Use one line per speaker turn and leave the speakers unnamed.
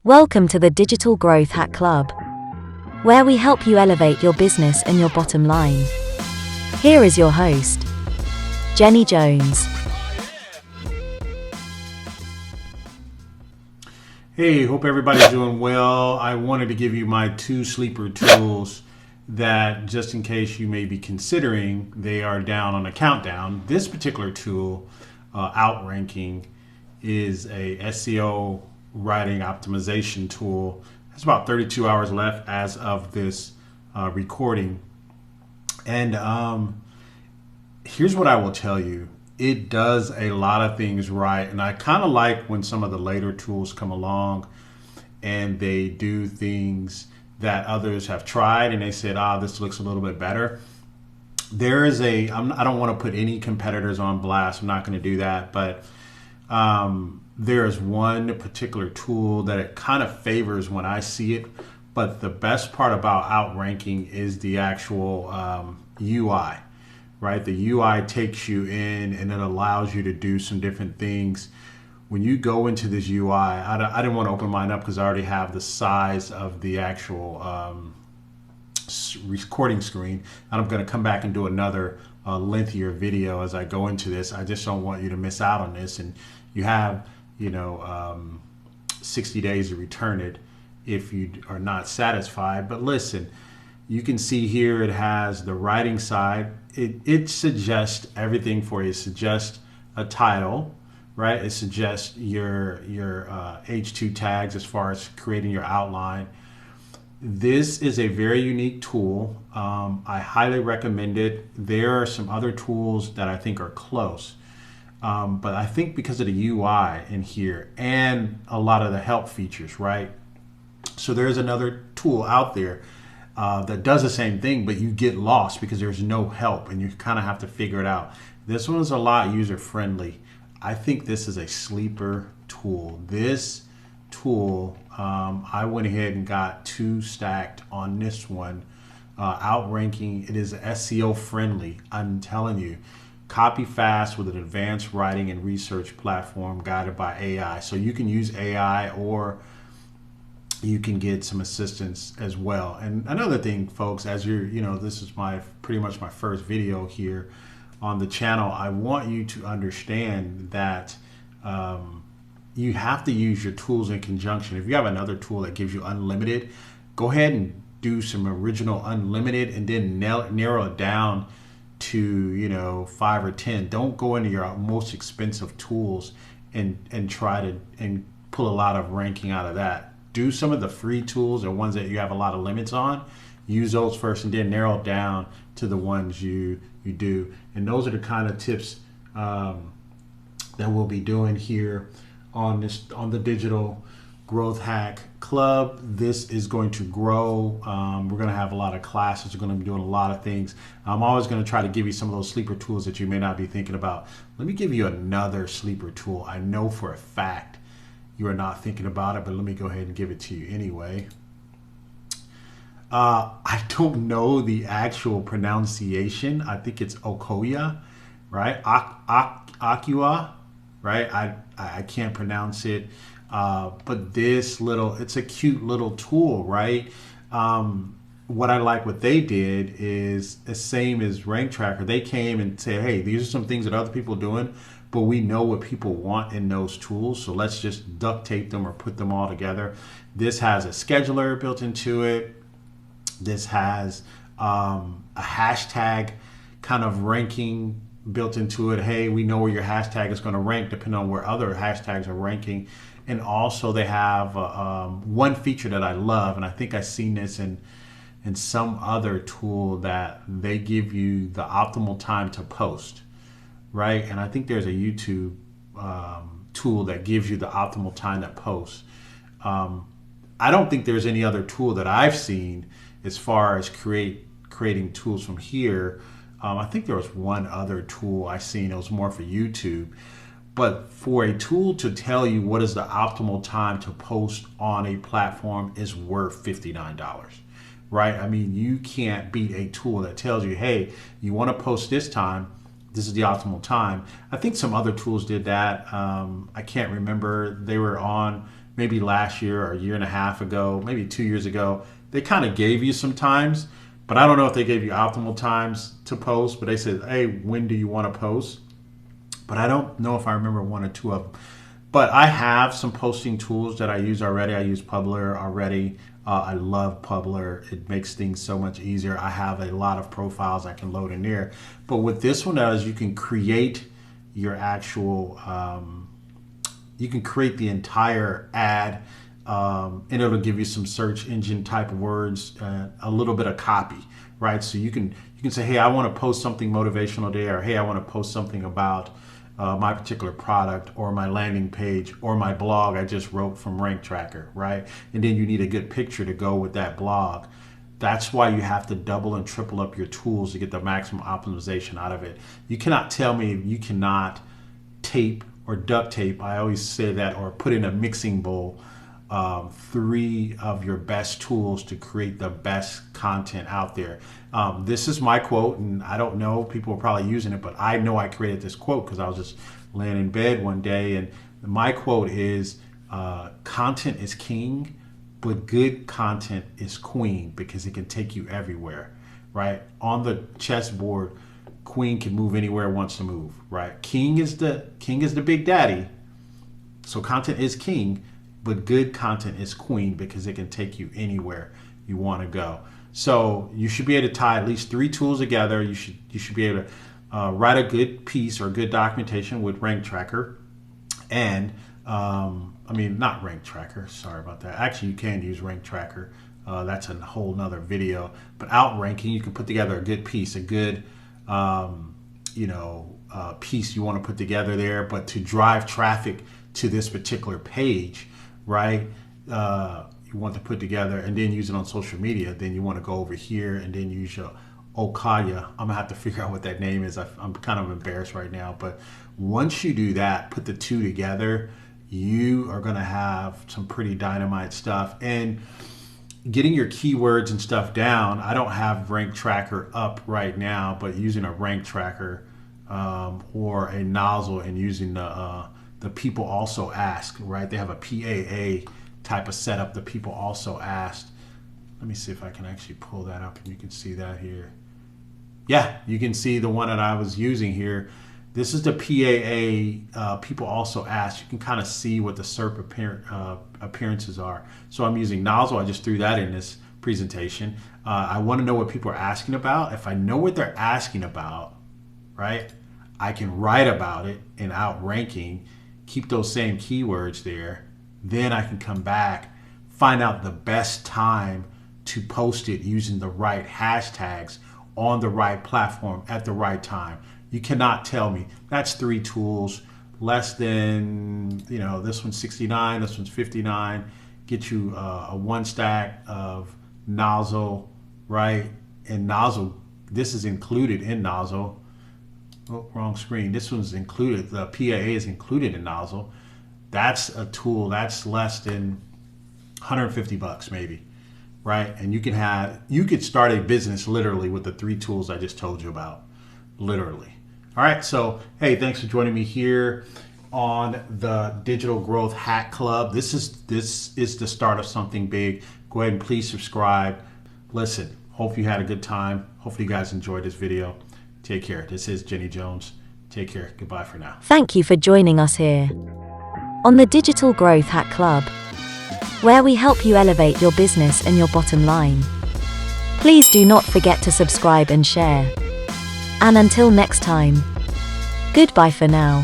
Welcome to the Digital Growth Hack Club, where we help you elevate your business and your bottom line. Here is your host, Jenny Jones.
Hey, hope everybody's doing well. I wanted to give you my 2 sleeper tools that, just in case you may be considering, they are down on a countdown. This particular tool, Outranking, is a SEO writing optimization tool. It's about 32 hours left as of this recording. And here's what I will tell you. It does a lot of things right. And I kind of like when some of the later tools come along and they do things that others have tried and they said, this looks a little bit better. There is I don't want to put any competitors on blast. I'm not going to do that. But there is one particular tool that it kind of favors when I see it. But the best part about Outranking is the actual UI, right? The UI takes you in and it allows you to do some different things. When you go into this UI, I didn't want to open mine up because I already have the size of the actual recording screen. And I'm going to come back and do another lengthier video as I go into this. I just don't want you to miss out on this. And you have 60 days to return it if you are not satisfied. But listen, you can see here it has the writing side. It suggests everything for you. It suggests a title, right? It suggests your H2 tags as far as creating your outline. This is a very unique tool. I highly recommend it. There are some other tools that I think are close. But I think because of the UI in here and a lot of the help features, right? So there's another tool out there that does the same thing, but you get lost because there's no help and you kind of have to figure it out. This one is a lot user friendly. I think this is a sleeper tool. This tool, I went ahead and got 2 stacked on this one. Outranking, it is SEO friendly. I'm telling you. Copy fast with an advanced writing and research platform guided by AI. So you can use AI or you can get some assistance as well. And another thing, folks, as this is pretty much my first video here on the channel. I want you to understand that you have to use your tools in conjunction. If you have another tool that gives you unlimited, go ahead and do some original unlimited and then narrow it down to 5 or 10. Don't go into your most expensive tools and try to pull a lot of ranking out of that. Do some of the free tools or ones that you have a lot of limits on. Use those first and then narrow it down to the ones you do. And those are the kind of tips that we'll be doing here on the Digital Growth Hack Club. This is going to grow. We're going to have a lot of classes. We're going to be doing a lot of things. I'm always going to try to give you some of those sleeper tools that you may not be thinking about. Let me give you another sleeper tool. I know for a fact you are not thinking about it, but let me go ahead and give it to you anyway. I don't know the actual pronunciation. I think it's Okoya, right? Akua, right? I can't pronounce it. But it's a cute little tool, right? What I like what they did is the same as Rank Tracker. They came and said, hey, these are some things that other people are doing, but we know what people want in those tools. So let's just duct tape them or put them all together. This has a scheduler built into it. This has a hashtag kind of ranking built into it. Hey, we know where your hashtag is going to rank depending on where other hashtags are ranking. And also they have one feature that I love, and I think I've seen this in some other tool, that they give you the optimal time to post, right? And I think there's a YouTube tool that gives you the optimal time to post. I don't think there's any other tool that I've seen as far as creating tools from here. I think there was one other tool I seen. It was more for YouTube. But for a tool to tell you what is the optimal time to post on a platform is worth $59, right? I mean, you can't beat a tool that tells you, hey, you want to post this time, this is the optimal time. I think some other tools did that. I can't remember. They were on maybe last year or a year and a half ago, maybe 2 years ago, they kind of gave you some times, but I don't know if they gave you optimal times to post, but they said, hey, when do you want to post? But I don't know if I remember one or two of them. But I have some posting tools that I use already. I use Publer already. I love Publer. It makes things so much easier. I have a lot of profiles I can load in there. But what this one does, you can create your actual, you can create the entire ad, and it'll give you some search engine type of words, a little bit of copy, right? So you can say, hey, I want to post something motivational there, or hey, I want to post something about my particular product or my landing page or my blog I just wrote from Rank Tracker, right? And then you need a good picture to go with that blog. That's why you have to double and triple up your tools to get the maximum optimization out of it. You cannot tell me you cannot tape or duct tape, I always say that, or put in a mixing bowl, 3 of your best tools to create the best content out there. This is my quote, and I don't know, people are probably using it, but I know I created this quote because I was just laying in bed one day, and my quote is, content is king, but good content is queen, because it can take you everywhere, right? On the chessboard, queen can move anywhere it wants to move, right? King is the big daddy, so content is king, but good content is queen, because it can take you anywhere you want to go. So you should be able to tie at least 3 tools together. You should be able to write a good piece or good documentation with Rank Tracker, and not Rank Tracker. Sorry about that. Actually, you can use Rank Tracker. That's a whole nother video. But outranking, you can put together a good piece, a good piece you want to put together there. But to drive traffic to this particular page, right? You want to put together and then use it on social media. Then you want to go over here and then use your Okaya. I'm gonna have to figure out what that name is. I'm kind of embarrassed right now, but once you do that, put the 2 together, you are gonna have some pretty dynamite stuff. And getting your keywords and stuff down, I don't have Rank Tracker up right now, but using a Rank Tracker or a nozzle and using the people also ask, right? They have a PAA type of setup. The people also asked. Let me see if I can actually pull that up and you can see that here. Yeah, you can see the one that I was using here. This is the PAA, people also asked. You can kind of see what the SERP appearances are. So I'm using nozzle. I just threw that in this presentation. I want to know what people are asking about. If I know what they're asking about, right, I can write about it in outranking, keep those same keywords there. Then I can come back, find out the best time to post it using the right hashtags on the right platform at the right time. You cannot tell me. That's 3 tools, less than, this one's 69, this one's 59. Get you a 1 stack of nozzle, right? And nozzle, this is included in nozzle. Oh, wrong screen. This one's included. The PAA is included in nozzle. That's a tool that's less than $150 maybe, right? And you could start a business literally with the 3 tools I just told you about, literally. All right, so hey, thanks for joining me here on the Digital Growth Hack Club. This is the start of something big. Go ahead and please subscribe. Listen, hope you had a good time. Hopefully you guys enjoyed this video. Take care. This is Jenny Jones. Take care. Goodbye for now.
Thank you for joining us here on the Digital Growth Hack Club, where we help you elevate your business and your bottom line. Please do not forget to subscribe and share. And until next time, goodbye for now.